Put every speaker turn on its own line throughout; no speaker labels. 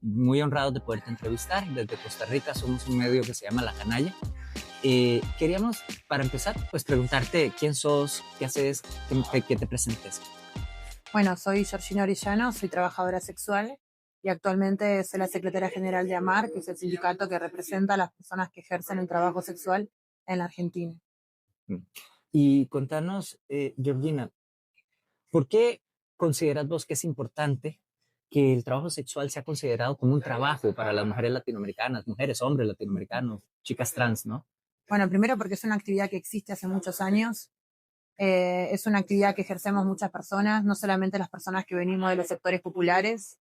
muy honrados de poderte entrevistar. Desde Costa Rica somos un medio que se llama La Canalla. Queríamos, para empezar, pues preguntarte quién sos, qué haces, que te presentes.
Bueno, soy Georgina Orellano, soy trabajadora sexual y actualmente soy la secretaria general de AMAR, que es el sindicato que representa a las personas que ejercen el trabajo sexual en la Argentina.
Mm. Y contanos, Georgina, ¿por qué consideras vos que es importante que el trabajo sexual sea considerado como un trabajo para las mujeres latinoamericanas, mujeres, hombres latinoamericanos, chicas trans, ¿no?
Bueno, primero porque es una actividad que existe hace muchos años, es una actividad que ejercemos muchas personas, no solamente las personas que venimos de los sectores populares.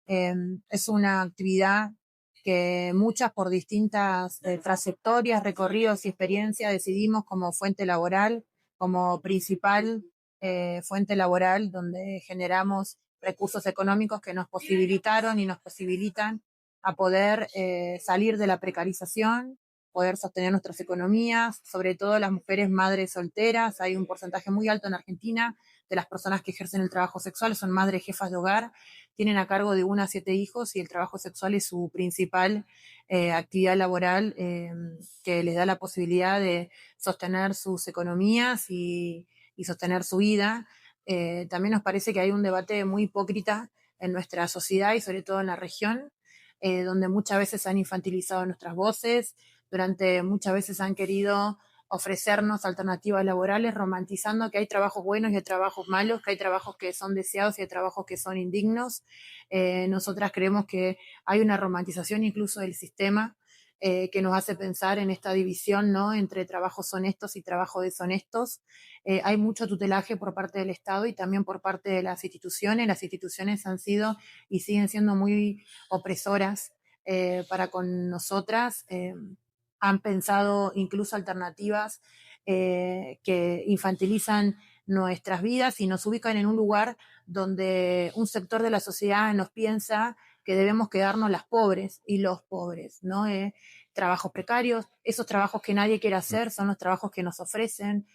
Es una actividad que muchas por distintas trayectorias, recorridos y experiencias decidimos como fuente laboral, como principal fuente laboral donde generamos recursos económicos que nos posibilitaron y nos posibilitan a poder salir de la precarización, poder sostener nuestras economías, sobre todo las mujeres madres solteras. Hay un porcentaje muy alto en Argentina de las personas que ejercen el trabajo sexual, son madres jefas de hogar, tienen a cargo de 1 a 7 hijos y el trabajo sexual es su principal actividad laboral que les da la posibilidad de sostener sus economías y sostener su vida. También nos parece que hay un debate muy hipócrita en nuestra sociedad y sobre todo en la región, donde muchas veces han infantilizado nuestras voces, durante muchas veces han querido ofrecernos alternativas laborales, romantizando que hay trabajos buenos y hay trabajos malos, que hay trabajos que son deseados y hay trabajos que son indignos. Nosotras creemos que hay una romantización incluso del sistema que nos hace pensar en esta división, ¿no?, entre trabajos honestos y trabajos deshonestos. Hay mucho tutelaje por parte del Estado y también por parte de las instituciones. Las instituciones han sido y siguen siendo muy opresoras para con nosotras. Han pensado incluso alternativas que infantilizan nuestras vidas y nos ubican en un lugar donde un sector de la sociedad nos piensa que debemos quedarnos las pobres y los pobres, ¿no? Trabajos precarios, esos trabajos que nadie quiere hacer son los trabajos que nos ofrecen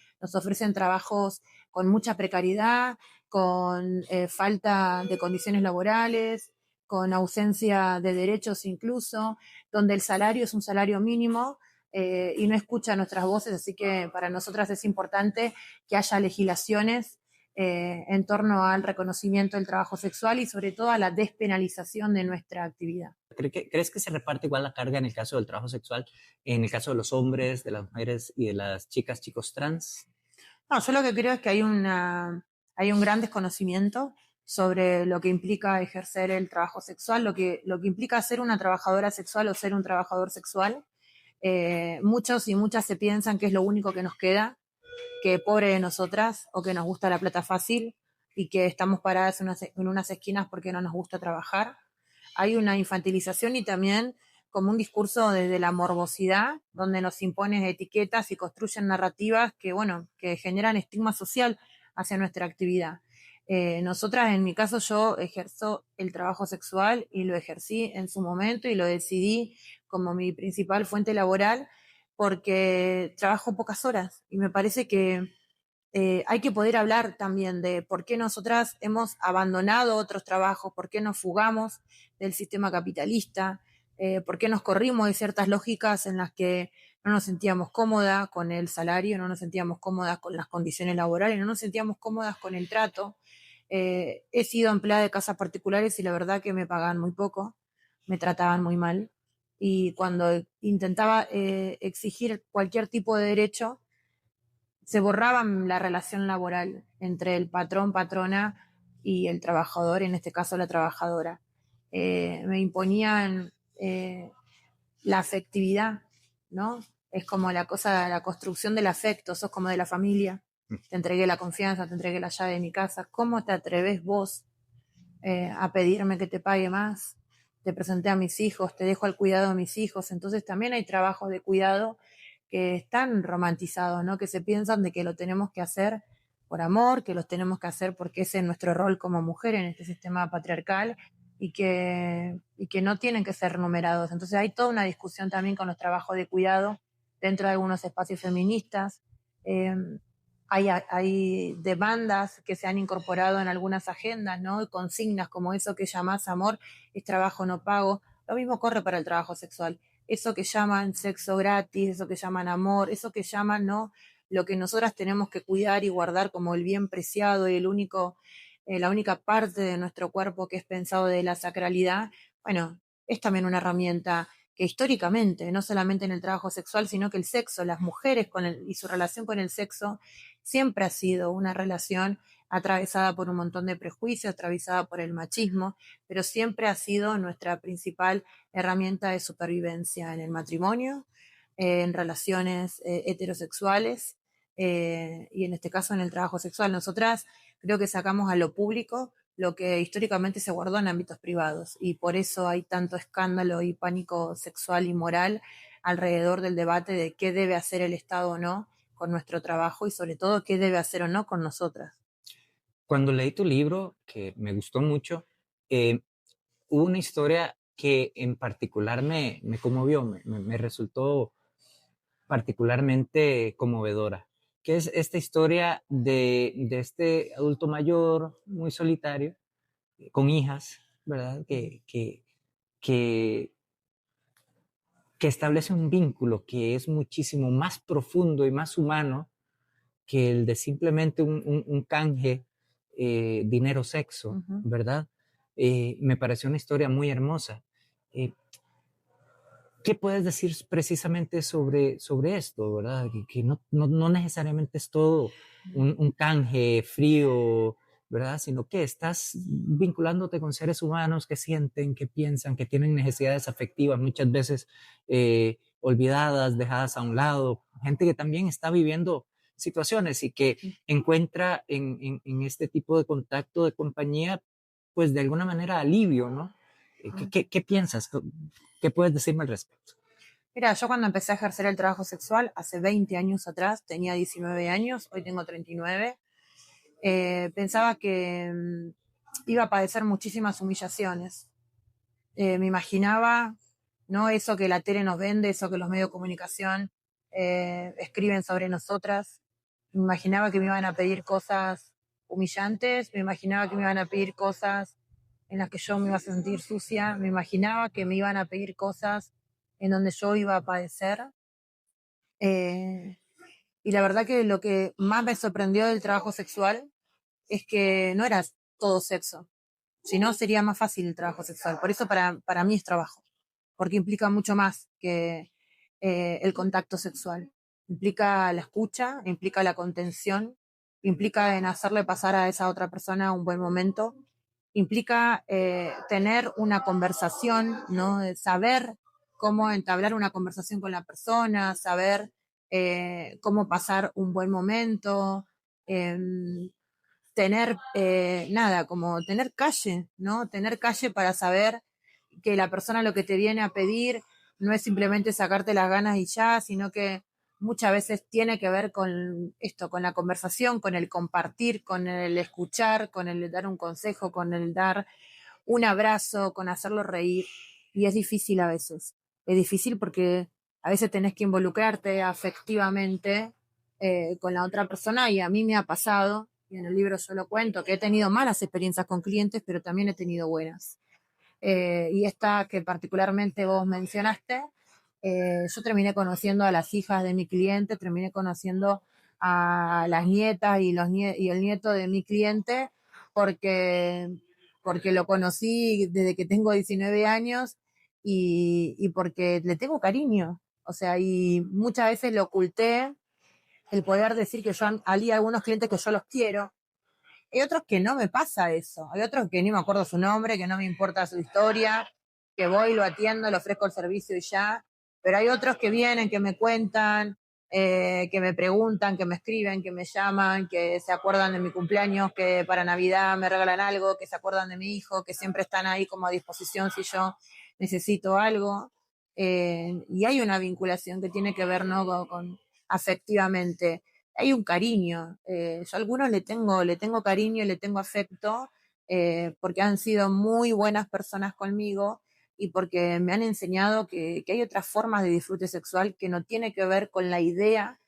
trabajos con mucha precariedad, con falta de condiciones laborales, con ausencia de derechos incluso, donde el salario es un salario mínimo y no escucha nuestras voces, así que para nosotras es importante que haya legislaciones en torno al reconocimiento del trabajo sexual y sobre todo a la despenalización de nuestra actividad.
¿Crees que se reparte igual la carga en el caso del trabajo sexual, en el caso de los hombres, de las mujeres y de las chicas, chicos trans?
No, yo lo que creo es que hay un gran desconocimiento sobre lo que implica ejercer el trabajo sexual, lo que implica ser una trabajadora sexual o ser un trabajador sexual. Muchos y muchas se piensan que es lo único que nos queda, que pobre de nosotras o que nos gusta la plata fácil y que estamos paradas en unas esquinas porque no nos gusta trabajar. Hay una infantilización y también como un discurso desde la morbosidad, donde nos imponen etiquetas y construyen narrativas que, bueno, que generan estigma social hacia nuestra actividad. Nosotras, en mi caso, yo ejerzo el trabajo sexual y lo ejercí en su momento y lo decidí como mi principal fuente laboral porque trabajo pocas horas y me parece que hay que poder hablar también de por qué nosotras hemos abandonado otros trabajos, por qué nos fugamos del sistema capitalista, por qué nos corrimos de ciertas lógicas en las que no nos sentíamos cómodas con el salario, no nos sentíamos cómodas con las condiciones laborales, no nos sentíamos cómodas con el trato. He sido empleada de casas particulares y la verdad que me pagaban muy poco, me trataban muy mal. Y cuando intentaba exigir cualquier tipo de derecho, se borraba la relación laboral entre el patrón, patrona y el trabajador, en este caso la trabajadora. Me imponían la afectividad, ¿no? Es como la cosa, la construcción del afecto, sos como de la familia, te entregué la confianza, te entregué la llave de mi casa, ¿cómo te atreves vos a pedirme que te pague más? Te presenté a mis hijos, te dejo al cuidado de mis hijos. Entonces también hay trabajos de cuidado que están romantizados, ¿no? Que se piensan de que lo tenemos que hacer por amor, que los tenemos que hacer porque ese es nuestro rol como mujer en este sistema patriarcal y que no tienen que ser numerados. Entonces hay toda una discusión también con los trabajos de cuidado dentro de algunos espacios feministas. Eh, hay demandas que se han incorporado en algunas agendas, ¿no? Consignas como eso que llamás amor es trabajo no pago. Lo mismo corre para el trabajo sexual. Eso que llaman sexo gratis, eso que llaman amor, eso que llaman, ¿no? Lo que nosotras tenemos que cuidar y guardar como el bien preciado y la única parte de nuestro cuerpo que es pensado de la sacralidad, bueno, es también una herramienta que históricamente, no solamente en el trabajo sexual, sino que el sexo, las mujeres y su relación con el sexo, siempre ha sido una relación atravesada por un montón de prejuicios, atravesada por el machismo, pero siempre ha sido nuestra principal herramienta de supervivencia en el matrimonio, en relaciones heterosexuales y en este caso en el trabajo sexual. Nosotras creo que sacamos a lo público lo que históricamente se guardó en ámbitos privados y por eso hay tanto escándalo y pánico sexual y moral alrededor del debate de qué debe hacer el Estado o no con nuestro trabajo y sobre todo qué debe hacer o no con nosotras.
Cuando leí tu libro, que me gustó mucho, hubo una historia que en particular me conmovió, me resultó particularmente conmovedora, que es esta historia de este adulto mayor, muy solitario, con hijas, ¿verdad? Que, que establece un vínculo que es muchísimo más profundo y más humano que el de simplemente un canje dinero-sexo,
Ujú.
¿verdad? Me pareció una historia muy hermosa. Eh, ¿Qué puedes decir precisamente sobre esto, verdad? Que no necesariamente es todo un canje frío, ¿verdad? Sino que estás vinculándote con seres humanos que sienten, que piensan, que tienen necesidades afectivas, muchas veces olvidadas, dejadas a un lado, gente que también está viviendo situaciones y que encuentra en este tipo de contacto de compañía, pues de alguna manera alivio, ¿no? ¿Qué piensas? ¿Qué puedes decirme al respecto?
Mira, yo cuando empecé a ejercer el trabajo sexual, hace 20 años atrás, tenía 19 años, hoy tengo 39, pensaba que iba a padecer muchísimas humillaciones. Me imaginaba, ¿no? Eso que la tele nos vende, eso que los medios de comunicación escriben sobre nosotras. Me imaginaba que me iban a pedir cosas humillantes, me imaginaba que me iban a pedir cosas en las que yo me iba a sentir sucia, me imaginaba que me iban a pedir cosas en donde yo iba a padecer. Eh, y la verdad que lo que más me sorprendió del trabajo sexual es que no era todo sexo, si no sería más fácil el trabajo sexual. Por eso para mí es trabajo, porque implica mucho más que el contacto sexual. Implica la escucha, implica la contención, implica en hacerle pasar a esa otra persona un buen momento, implica tener una conversación, ¿no? Saber cómo entablar una conversación con la persona, saber cómo pasar un buen momento, eh, tener, nada, como tener calle, ¿no? Tener calle para saber que la persona lo que te viene a pedir no es simplemente sacarte las ganas y ya, sino que muchas veces tiene que ver con esto, con la conversación, con el compartir, con el escuchar, con el dar un consejo, con el dar un abrazo, con hacerlo reír. Y es difícil a veces. Es difícil porque a veces tenés que involucrarte afectivamente con la otra persona y a mí me ha pasado, y en el libro yo lo cuento, que he tenido malas experiencias con clientes, pero también he tenido buenas. Y esta que particularmente vos mencionaste, yo terminé conociendo a las hijas de mi cliente, terminé conociendo a las nietas y el nieto de mi cliente, porque, porque lo conocí desde que tengo 19 años y porque le tengo cariño. O sea, y muchas veces lo oculté, el poder decir que yo hay algunos clientes que yo los quiero, hay otros que no me pasa eso. Hay otros que ni me acuerdo su nombre, que no me importa su historia, que voy, lo atiendo, le ofrezco el servicio y ya. Pero hay otros que vienen, que me cuentan, que me preguntan, que me escriben, que me llaman, que se acuerdan de mi cumpleaños, que para Navidad me regalan algo, que se acuerdan de mi hijo, que siempre están ahí como a disposición si yo necesito algo. Y hay una vinculación que tiene que ver, ¿no? con afectivamente hay un cariño. Yo a algunos le tengo cariño, le tengo afecto, porque han sido muy buenas personas conmigo y porque me han enseñado que hay otras formas de disfrute sexual que no tiene que ver con la idea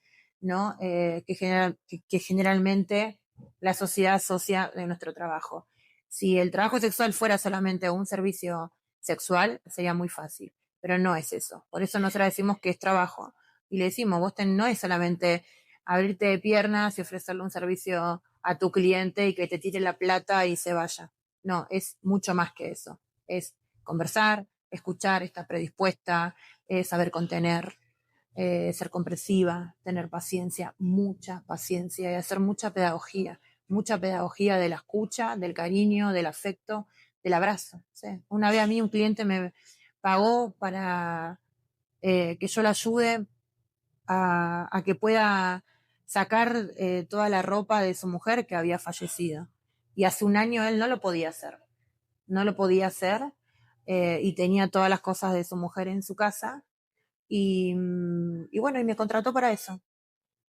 ¿no? Que generalmente la sociedad asocia de nuestro trabajo. Si el trabajo sexual fuera solamente un servicio sexual, sería muy fácil, pero no es eso. Por eso nosotros decimos que es trabajo. Y le decimos, no es solamente abrirte de piernas y ofrecerle un servicio a tu cliente y que te tire la plata y se vaya. No, es mucho más que eso. Es conversar, escuchar, estar predispuesta, saber contener, ser comprensiva, tener paciencia, mucha paciencia y hacer mucha pedagogía de la escucha, del cariño, del afecto, del abrazo. ¿Sí? Una vez a mí un cliente me pagó para que yo le ayude a que pueda sacar toda la ropa de su mujer que había fallecido. Y hace un año él no lo podía hacer. No lo podía hacer y tenía todas las cosas de su mujer en su casa. Y bueno, y me contrató para eso.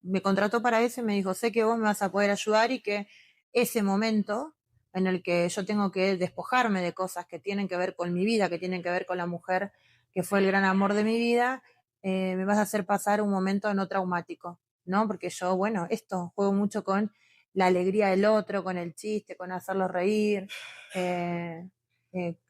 Me contrató para eso y me dijo, sé que vos me vas a poder ayudar y que ese momento en el que yo tengo que despojarme de cosas que tienen que ver con mi vida, que tienen que ver con la mujer que fue el gran amor de mi vida, me vas a hacer pasar un momento no traumático, ¿no? Porque yo, bueno, esto juego mucho con la alegría del otro, con el chiste, con hacerlo reír,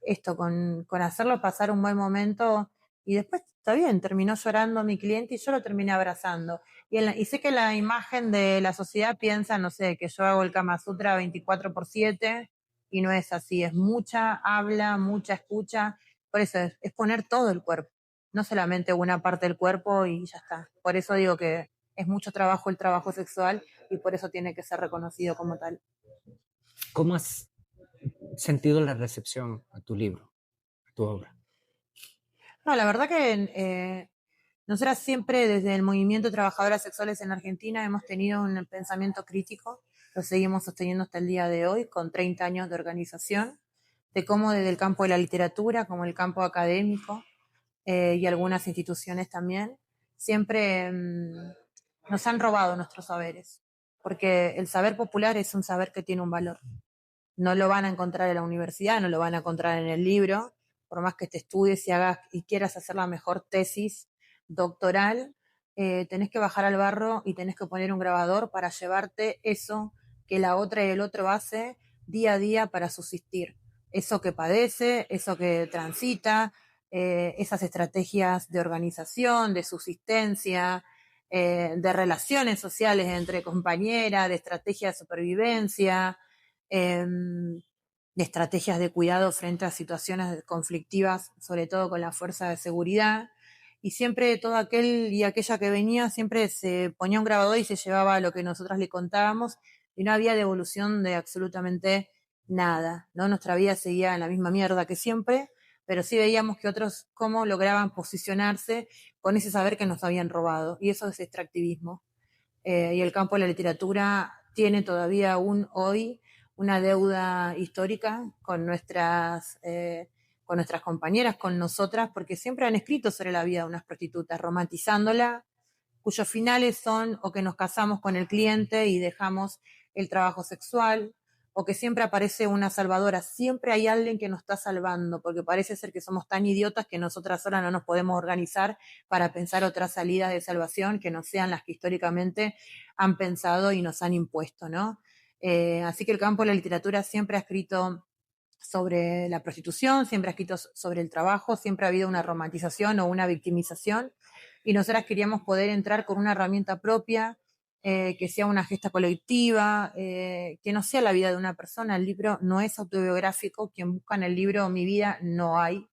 esto, con hacerlo pasar un buen momento y después está bien, terminó llorando mi cliente y yo lo terminé abrazando. Y sé que la imagen de la sociedad piensa, no sé, que yo hago el Kama Sutra 24/7 y no es así, es mucha habla, mucha escucha, por eso es poner todo el cuerpo, no solamente una parte del cuerpo y ya está. Por eso digo que es mucho trabajo el trabajo sexual y por eso tiene que ser reconocido como tal.
¿Cómo has sentido la recepción a tu libro, a tu obra?
No, la verdad que nosotras siempre desde el movimiento de trabajadoras sexuales en Argentina hemos tenido un pensamiento crítico, lo seguimos sosteniendo hasta el día de hoy, con 30 años de organización, de cómo desde el campo de la literatura, como el campo académico y algunas instituciones también, siempre nos han robado nuestros saberes, porque el saber popular es un saber que tiene un valor. No lo van a encontrar en la universidad, no lo van a encontrar en el libro, por más que te estudies y hagas y quieras hacer la mejor tesis doctoral, tenés que bajar al barro y tenés que poner un grabador para llevarte eso que la otra y el otro hace día a día para subsistir. Eso que padece, eso que transita, esas estrategias de organización, de subsistencia, de relaciones sociales entre compañeras, de estrategia de supervivencia, eh, de estrategias de cuidado frente a situaciones conflictivas, sobre todo con la fuerza de seguridad. Y siempre todo aquel y aquella que venía siempre se ponía un grabador y se llevaba lo que nosotras le contábamos y no había devolución de absolutamente nada, ¿no? Nuestra vida seguía en la misma mierda que siempre, pero sí veíamos que otros cómo lograban posicionarse con ese saber que nos habían robado. Y eso es extractivismo. Y el campo de la literatura tiene todavía aún hoy una deuda histórica con nuestras compañeras, con nosotras, porque siempre han escrito sobre la vida de unas prostitutas, romantizándola, cuyos finales son o que nos casamos con el cliente y dejamos el trabajo sexual, o que siempre aparece una salvadora, siempre hay alguien que nos está salvando, porque parece ser que somos tan idiotas que nosotras solas no nos podemos organizar para pensar otras salidas de salvación que no sean las que históricamente han pensado y nos han impuesto, ¿no? Así que el campo de la literatura siempre ha escrito sobre la prostitución, siempre ha escrito sobre el trabajo, siempre ha habido una romantización o una victimización y nosotras queríamos poder entrar con una herramienta propia, que sea una gesta colectiva, que no sea la vida de una persona. El libro no es autobiográfico, quien busca en el libro Mi vida no hay,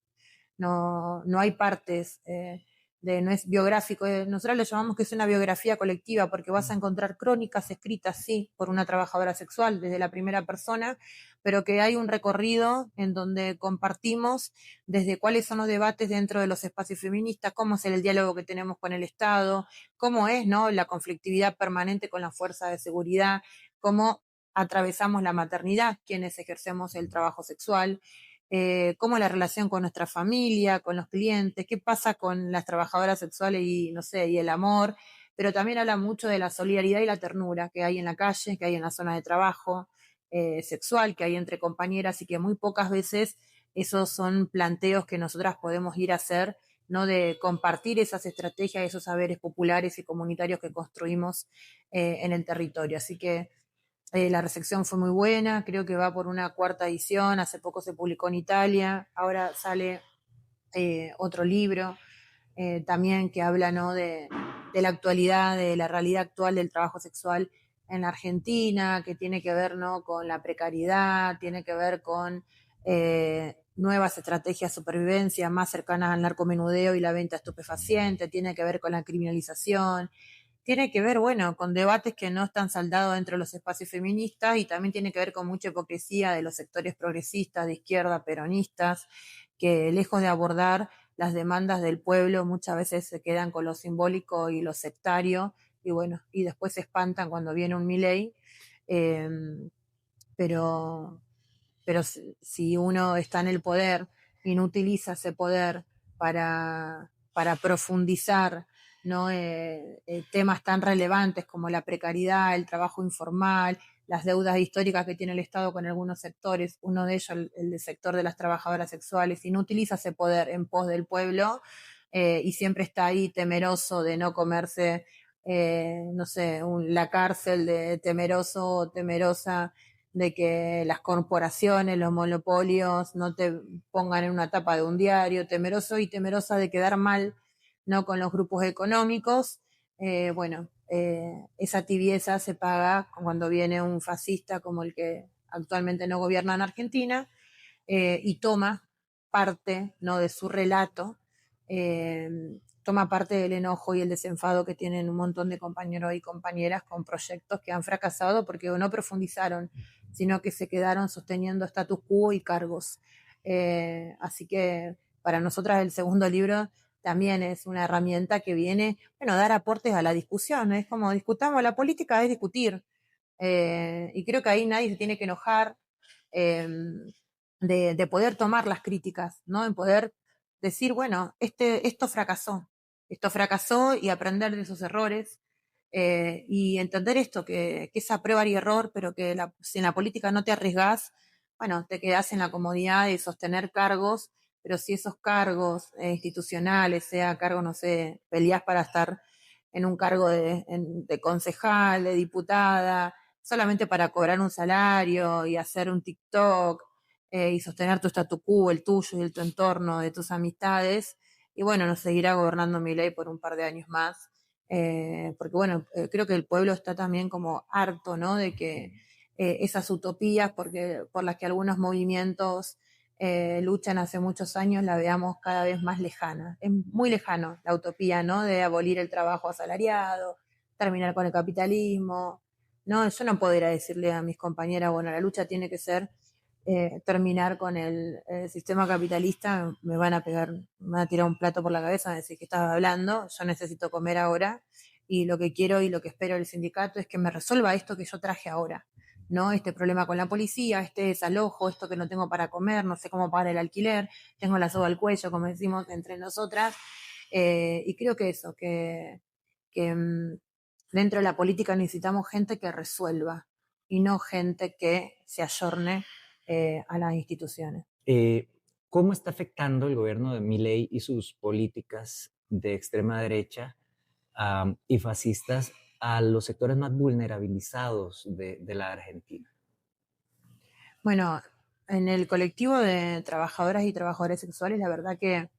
no hay partes, no es biográfico. Nosotros le llamamos que es una biografía colectiva porque vas a encontrar crónicas escritas, sí, por una trabajadora sexual desde la primera persona, pero que hay un recorrido en donde compartimos desde cuáles son los debates dentro de los espacios feministas, cómo es el diálogo que tenemos con el Estado, cómo es, ¿no?, la conflictividad permanente con la fuerza de seguridad, cómo atravesamos la maternidad, quienes ejercemos el trabajo sexual, cómo la relación con nuestra familia, con los clientes, qué pasa con las trabajadoras sexuales y, no sé, y el amor, pero también habla mucho de la solidaridad y la ternura que hay en la calle, que hay en la zona de trabajo sexual, que hay entre compañeras y que muy pocas veces esos son planteos que nosotras podemos ir a hacer ¿no? De compartir esas estrategias, esos saberes populares y comunitarios que construimos en el territorio. Así que la recepción fue muy buena, creo que va por una cuarta edición, hace poco se publicó en Italia, ahora sale otro libro también que habla, ¿no? de la actualidad, de la realidad actual del trabajo sexual en la Argentina, que tiene que ver, ¿no? con la precariedad, tiene que ver con nuevas estrategias de supervivencia más cercanas al narcomenudeo y la venta de estupefacientes, tiene que ver con la criminalización, tiene que ver, bueno, con debates que no están saldados dentro de los espacios feministas y también tiene que ver con mucha hipocresía de los sectores progresistas, de izquierda, peronistas, que lejos de abordar las demandas del pueblo muchas veces se quedan con lo simbólico y lo sectario y bueno, y después se espantan cuando viene un Milei, eh, pero, pero si uno está en el poder y no utiliza ese poder para profundizar, ¿no? Temas tan relevantes como la precariedad, el trabajo informal, las deudas históricas que tiene el Estado con algunos sectores, uno de ellos el del sector de las trabajadoras sexuales, y no utiliza ese poder en pos del pueblo y siempre está ahí temeroso de no comerse, no sé, la cárcel, de temeroso o temerosa de que las corporaciones, los monopolios no te pongan en una tapa de un diario, temeroso y temerosa de quedar mal, ¿no? con los grupos económicos. Bueno, esa tibieza se paga cuando viene un fascista como el que actualmente no gobierna en Argentina y toma parte, ¿no? de su relato, toma parte del enojo y el desenfado que tienen un montón de compañeros y compañeras con proyectos que han fracasado porque no profundizaron, sino que se quedaron sosteniendo status quo y cargos. Así que para nosotras el segundo libro también es una herramienta que viene, bueno, a dar aportes a la discusión. Es como discutamos, la política es discutir. Y creo que ahí nadie se tiene que enojar. Eh, de poder tomar las críticas, ¿no? En poder decir, bueno, esto fracasó y aprender de esos errores y entender esto, que es a prueba y error, pero que si en la política no te arriesgás, bueno, te quedás en la comodidad de sostener cargos, pero si esos cargos institucionales, sea cargo, no sé, peleás para estar en un cargo de concejal, de diputada, solamente para cobrar un salario y hacer un TikTok y sostener tu statu quo, el tuyo y el tu entorno, de tus amistades. Y bueno, nos seguirá gobernando Milei por un par de años más. Porque bueno, creo que el pueblo está también como harto, ¿no? De que esas utopías por las que algunos movimientos luchan hace muchos años la veamos cada vez más lejana. Es muy lejano la utopía, ¿no? De abolir el trabajo asalariado, terminar con el capitalismo. No, yo no puedo ir a decirle a mis compañeras, bueno, la lucha tiene que ser terminar con el sistema capitalista, me van a pegar, me van a tirar un plato por la cabeza, me decir que estaba hablando, yo necesito comer ahora y lo que quiero y lo que espero del sindicato es que me resuelva esto que yo traje ahora, ¿no? Este problema con la policía, este desalojo, esto que no tengo para comer, no sé cómo pagar el alquiler, tengo la soga al cuello, como decimos entre nosotras, y creo que eso, que dentro de la política necesitamos gente que resuelva y no gente que se ayorne a las instituciones.
Eh, ¿Cómo está afectando el gobierno de Milei y sus políticas de extrema derecha y fascistas a los sectores más vulnerabilizados de la Argentina?
Bueno, en el colectivo de trabajadoras y trabajadores sexuales, la verdad que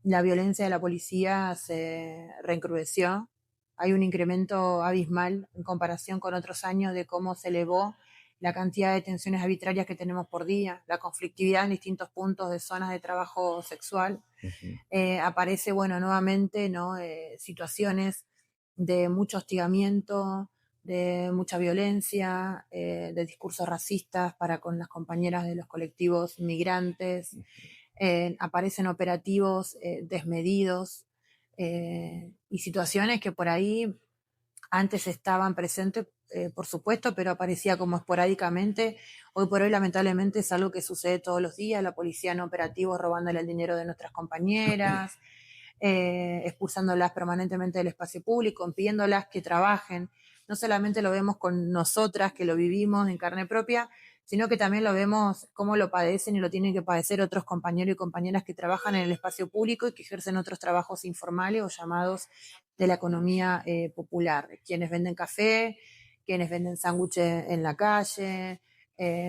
la violencia de la policía se reencrudeció. Hay un incremento abismal en comparación con otros años de cómo se elevó la cantidad de detenciones arbitrarias que tenemos por día, la conflictividad en distintos puntos de zonas de trabajo sexual. Aparece, bueno, nuevamente, ¿no? Situaciones de mucho hostigamiento, de mucha violencia, de discursos racistas para con las compañeras de los colectivos migrantes. Aparecen operativos desmedidos y situaciones que por ahí antes estaban presentes, por supuesto, pero aparecía como esporádicamente. Hoy por hoy, lamentablemente, es algo que sucede todos los días. La policía en operativos robándole el dinero de nuestras compañeras, expulsándolas permanentemente del espacio público, pidiéndolas que trabajen. No solamente lo vemos con nosotras, que lo vivimos en carne propia, sino que también lo vemos cómo lo padecen y lo tienen que padecer otros compañeros y compañeras que trabajan en el espacio público y que ejercen otros trabajos informales o llamados de la economía popular. Quienes venden café, quienes venden sándwiches en la calle,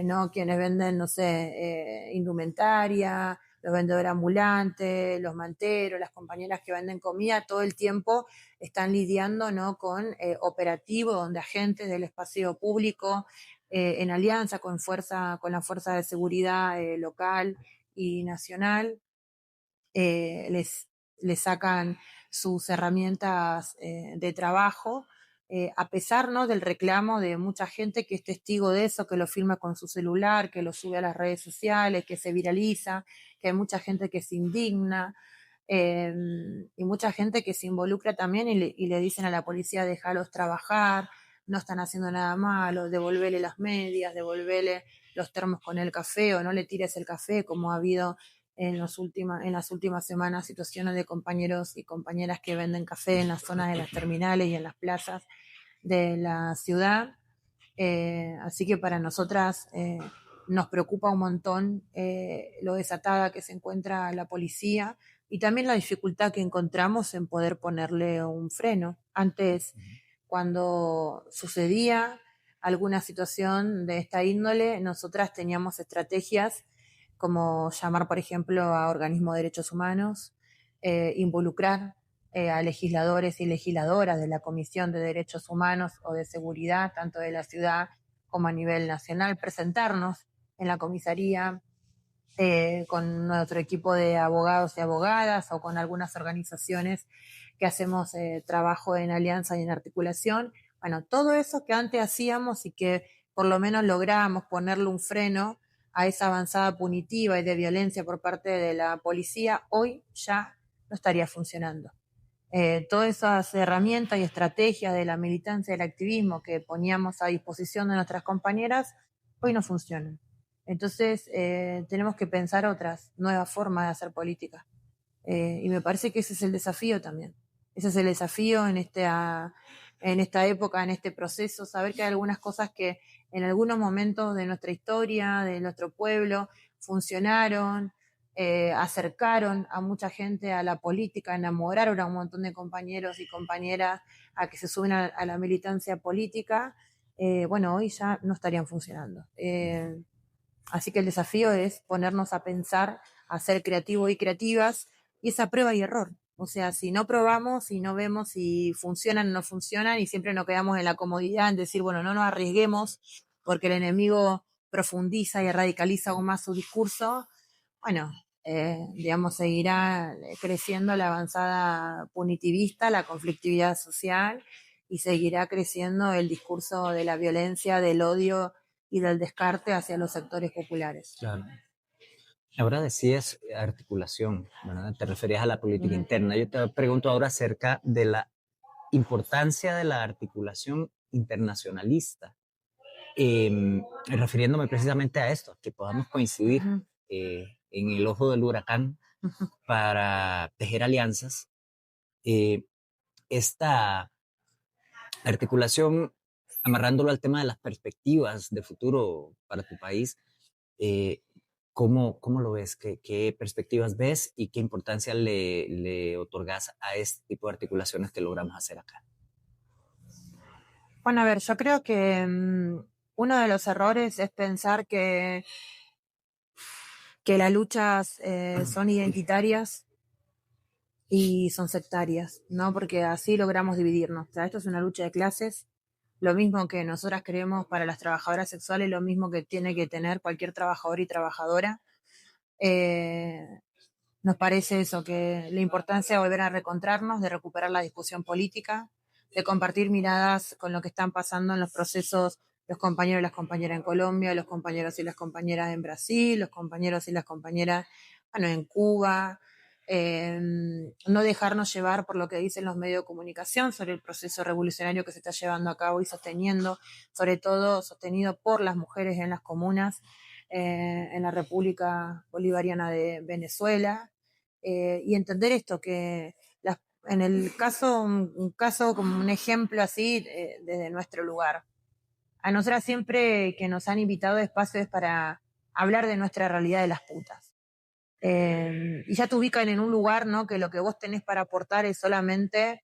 ¿no? Quienes venden, no sé, indumentaria, los vendedores ambulantes, los manteros, las compañeras que venden comida, todo el tiempo están lidiando, ¿no? Con operativos donde agentes del espacio público, en alianza con la fuerza de seguridad local y nacional, les, les sacan sus herramientas de trabajo, a pesar, ¿no?, del reclamo de mucha gente que es testigo de eso, que lo filma con su celular, que lo sube a las redes sociales, que se viraliza, que hay mucha gente que se indigna, eh, y mucha gente que se involucra también y le dicen a la policía: déjalos trabajar, no están haciendo nada malo, devolvele las medias, devolvele los termos con el café o no le tires el café, como ha habido en las últimas semanas situaciones de compañeros y compañeras que venden café en las zonas de las terminales y en las plazas de la ciudad. Así que para nosotras nos preocupa un montón lo desatada que se encuentra la policía y también la dificultad que encontramos en poder ponerle un freno. Antes, cuando sucedía alguna situación de esta índole, nosotras teníamos estrategias como llamar, por ejemplo, a organismos de derechos humanos, involucrar a legisladores y legisladoras de la Comisión de Derechos Humanos o de Seguridad, tanto de la ciudad como a nivel nacional, presentarnos en la comisaría con nuestro equipo de abogados y abogadas o con algunas organizaciones que hacemos trabajo en alianza y en articulación. Bueno, todo eso que antes hacíamos y que por lo menos logramos ponerle un freno a esa avanzada punitiva y de violencia por parte de la policía, hoy ya no estaría funcionando. Todas esas herramientas y estrategias de la militancia y del activismo que poníamos a disposición de nuestras compañeras, hoy no funcionan. Entonces, tenemos que pensar otras nuevas formas de hacer política. Y me parece que ese es el desafío también. Ese es el desafío en esta época, en este proceso, saber que hay algunas cosas que en algunos momentos de nuestra historia, de nuestro pueblo, funcionaron, acercaron a mucha gente a la política, enamoraron a un montón de compañeros y compañeras a que se suben a la militancia política. Bueno, hoy ya no estarían funcionando. Así que el desafío es ponernos a pensar, a ser creativos y creativas, y esa prueba y error. O sea, si no probamos y no vemos si funcionan o no funcionan y siempre nos quedamos en la comodidad en decir, bueno, no nos arriesguemos porque el enemigo profundiza y radicaliza aún más su discurso, bueno, digamos, seguirá creciendo la avanzada punitivista, la conflictividad social y seguirá creciendo el discurso de la violencia, del odio y del descarte hacia los sectores populares.
Claro. Ahora decías articulación, ¿verdad? Te referías a la política interna. Yo te pregunto ahora acerca de la importancia de la articulación internacionalista, refiriéndome precisamente a esto, que podamos coincidir en el ojo del huracán para tejer alianzas. Esta articulación, amarrándolo al tema de las perspectivas de futuro para tu país, ¿cómo lo ves? ¿Qué perspectivas ves y qué importancia le otorgas a este tipo de articulaciones que logramos hacer acá?
Bueno, a ver, yo creo que uno de los errores es pensar que las luchas son identitarias y son sectarias, ¿no? Porque así logramos dividirnos. O sea, esto es una lucha de clases. Lo mismo que nosotras creemos para las trabajadoras sexuales, lo mismo que tiene que tener cualquier trabajador y trabajadora. Nos parece eso, que la importancia de volver a reencontrarnos, de recuperar la discusión política, de compartir miradas con lo que están pasando en los procesos los compañeros y las compañeras en Colombia, los compañeros y las compañeras en Brasil, los compañeros y las compañeras, bueno, en Cuba. No dejarnos llevar por lo que dicen los medios de comunicación sobre el proceso revolucionario que se está llevando a cabo y sosteniendo, sobre todo sostenido por las mujeres en las comunas, en la República Bolivariana de Venezuela, y entender esto, que en el caso, un caso como un ejemplo así, desde nuestro lugar, a nosotras siempre que nos han invitado a espacios para hablar de nuestra realidad de las putas. Y ya te ubican en un lugar, ¿no? Que lo que vos tenés para aportar es solamente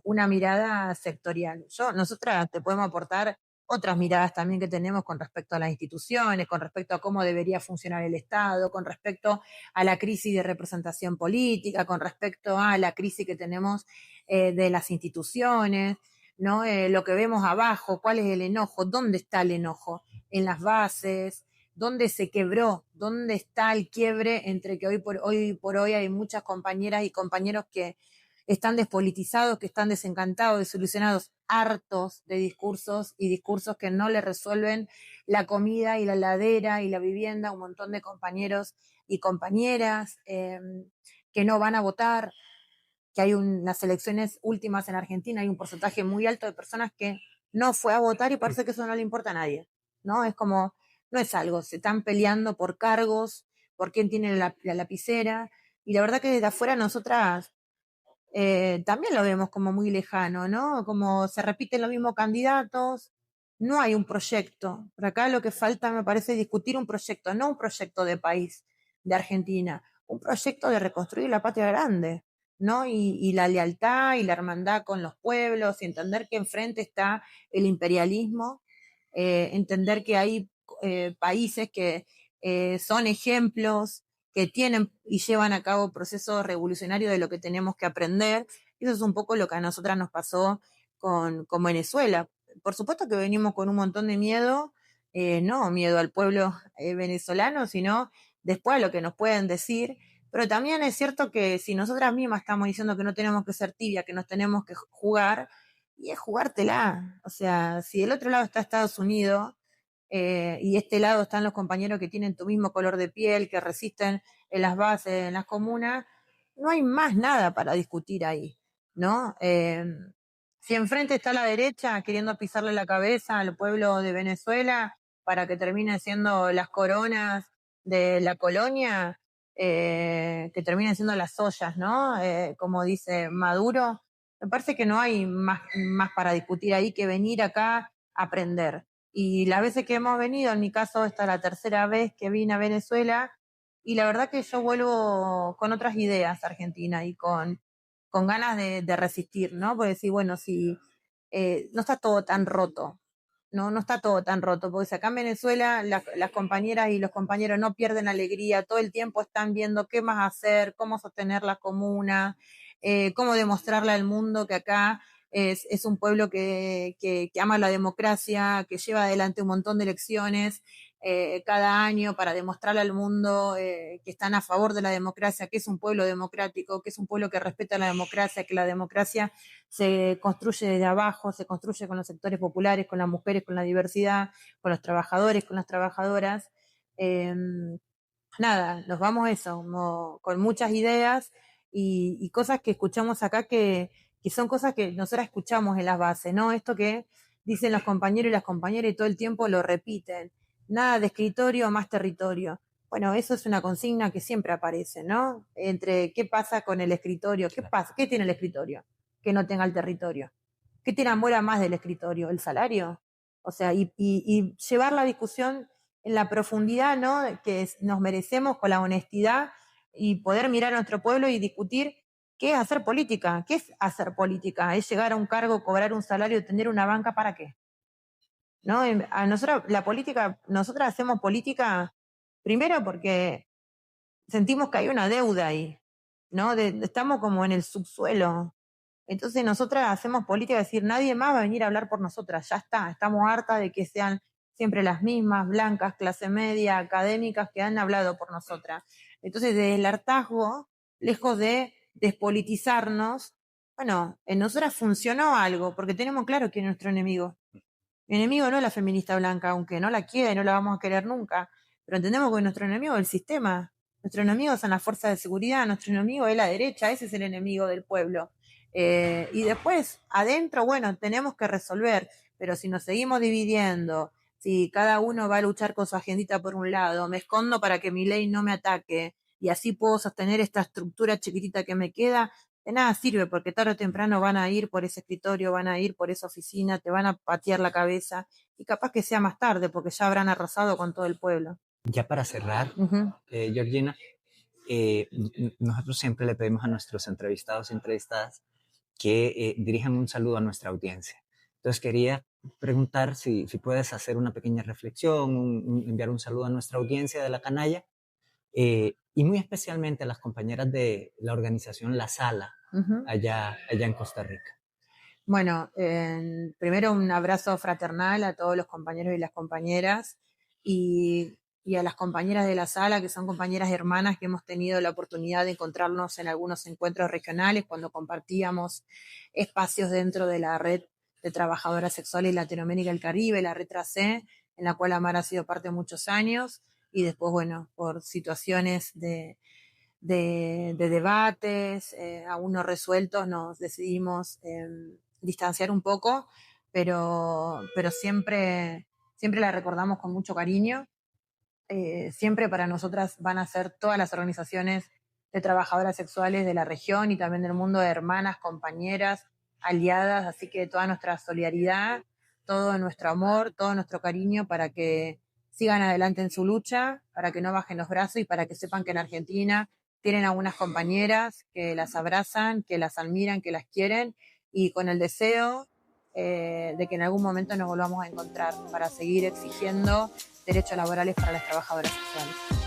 una mirada sectorial. Nosotras te podemos aportar otras miradas también que tenemos con respecto a las instituciones, con respecto a cómo debería funcionar el Estado, con respecto a la crisis de representación política, con respecto a la crisis que tenemos de las instituciones, ¿no? Lo que vemos abajo, cuál es el enojo, dónde está el enojo, en las bases, dónde se quebró, dónde está el quiebre entre que hoy por hoy hay muchas compañeras y compañeros que están despolitizados, que están desencantados, desilusionados, hartos de discursos y discursos que no le resuelven la comida y la heladera y la vivienda, un montón de compañeros y compañeras que no van a votar, que hay las elecciones últimas en Argentina, hay un porcentaje muy alto de personas que no fue a votar y parece que eso no le importa a nadie, ¿no? Es como, no es algo, se están peleando por cargos, por quién tiene la lapicera, y la verdad que desde afuera nosotras también lo vemos como muy lejano, ¿no? Como se repiten los mismos candidatos, no hay un proyecto. Por acá lo que falta, me parece, discutir un proyecto, no un proyecto de país, de Argentina, un proyecto de reconstruir la patria grande, ¿no? Y la lealtad y la hermandad con los pueblos, y entender que enfrente está el imperialismo, entender que hay países que son ejemplos, que tienen y llevan a cabo procesos revolucionarios de lo que tenemos que aprender. Eso es un poco lo que a nosotras nos pasó con Venezuela. Por supuesto que venimos con un montón de miedo, no miedo al pueblo venezolano, sino después a lo que nos pueden decir. Pero también es cierto que si nosotras mismas estamos diciendo que no tenemos que ser tibia, que nos tenemos que jugar, y es jugártela. O sea, si del otro lado está Estados Unidos, y este lado están los compañeros que tienen tu mismo color de piel, que resisten en las bases, en las comunas, no hay más nada para discutir ahí, ¿no? Si enfrente está la derecha queriendo pisarle la cabeza al pueblo de Venezuela para que terminen siendo las coronas de la colonia, que terminen siendo las ollas, ¿no? Como dice Maduro, me parece que no hay más para discutir ahí que venir acá a aprender. Y las veces que hemos venido, en mi caso esta es la tercera vez que vine a Venezuela, y la verdad que yo vuelvo con otras ideas a Argentina y con ganas de resistir, ¿no? Porque decir, bueno, si no está todo tan roto, no está todo tan roto, porque si acá en Venezuela las compañeras y los compañeros no pierden alegría, todo el tiempo están viendo qué más hacer, cómo sostener la comuna, cómo demostrarle al mundo que acá es un pueblo que ama la democracia, que lleva adelante un montón de elecciones cada año para demostrarle al mundo que están a favor de la democracia, que es un pueblo democrático, que es un pueblo que respeta la democracia, que la democracia se construye desde abajo, se construye con los sectores populares, con las mujeres, con la diversidad, con los trabajadores, con las trabajadoras. Eh, Nada, nos vamos a eso, con muchas ideas y cosas que escuchamos acá que son cosas que nosotras escuchamos en las bases, ¿no? Esto que dicen los compañeros y las compañeras y todo el tiempo lo repiten. Nada de escritorio más territorio. Bueno, eso es una consigna que siempre aparece, ¿no? Entre qué pasa con el escritorio, qué pasa, qué tiene el escritorio que no tenga el territorio, qué te enamora más del escritorio, el salario. O sea, y llevar la discusión en la profundidad, ¿no? Que nos merecemos con la honestidad y poder mirar a nuestro pueblo y discutir qué es hacer política. ¿Qué es hacer política? ¿Es llegar a un cargo, cobrar un salario, tener una banca para qué? ¿No? A nosotros, la política, nosotras hacemos política primero porque sentimos que hay una deuda ahí, ¿no? Estamos como en el subsuelo. Entonces nosotras hacemos política, es decir, nadie más va a venir a hablar por nosotras, ya está, estamos hartas de que sean siempre las mismas, blancas, clase media, académicas, que han hablado por nosotras. Entonces, desde el hartazgo, lejos de despolitizarnos, bueno, en nosotras funcionó algo, porque tenemos claro quién es nuestro enemigo. Mi enemigo no es la feminista blanca, aunque no la quiera y no la vamos a querer nunca, pero entendemos que nuestro enemigo es el sistema, nuestro enemigo son las fuerzas de seguridad, nuestro enemigo es la derecha, ese es el enemigo del pueblo. Y después, adentro, bueno, tenemos que resolver, pero si nos seguimos dividiendo, si cada uno va a luchar con su agendita por un lado, me escondo para que mi ley no me ataque y así puedo sostener esta estructura chiquitita que me queda, de nada sirve porque tarde o temprano van a ir por ese escritorio, van a ir por esa oficina, te van a patear la cabeza y capaz que sea más tarde porque ya habrán arrasado con todo el pueblo.
Ya para cerrar,
Ujú.
Georgina, nosotros siempre le pedimos a nuestros entrevistados y entrevistadas que dirijan un saludo a nuestra audiencia. Entonces quería preguntar si puedes hacer una pequeña reflexión, enviar un saludo a nuestra audiencia de La Canalla y muy especialmente a las compañeras de la organización La Sala,
Ujú.
allá en Costa Rica.
Bueno, primero un abrazo fraternal a todos los compañeros y las compañeras y a las compañeras de la sala, que son compañeras hermanas que hemos tenido la oportunidad de encontrarnos en algunos encuentros regionales cuando compartíamos espacios dentro de la red de trabajadoras sexuales Latinoamérica y el Caribe, la Red C, en la cual Amar ha sido parte de muchos años y después, bueno, por situaciones de debates aún no resueltos, nos decidimos distanciar un poco, pero siempre la recordamos con mucho cariño. Siempre para nosotras van a ser todas las organizaciones de trabajadoras sexuales de la región y también del mundo, de hermanas, compañeras, aliadas, así que toda nuestra solidaridad, todo nuestro amor, todo nuestro cariño para que sigan adelante en su lucha, para que no bajen los brazos y para que sepan que en Argentina tienen algunas compañeras que las abrazan, que las admiran, que las quieren y con el deseo de que en algún momento nos volvamos a encontrar para seguir exigiendo derechos laborales para las trabajadoras sexuales.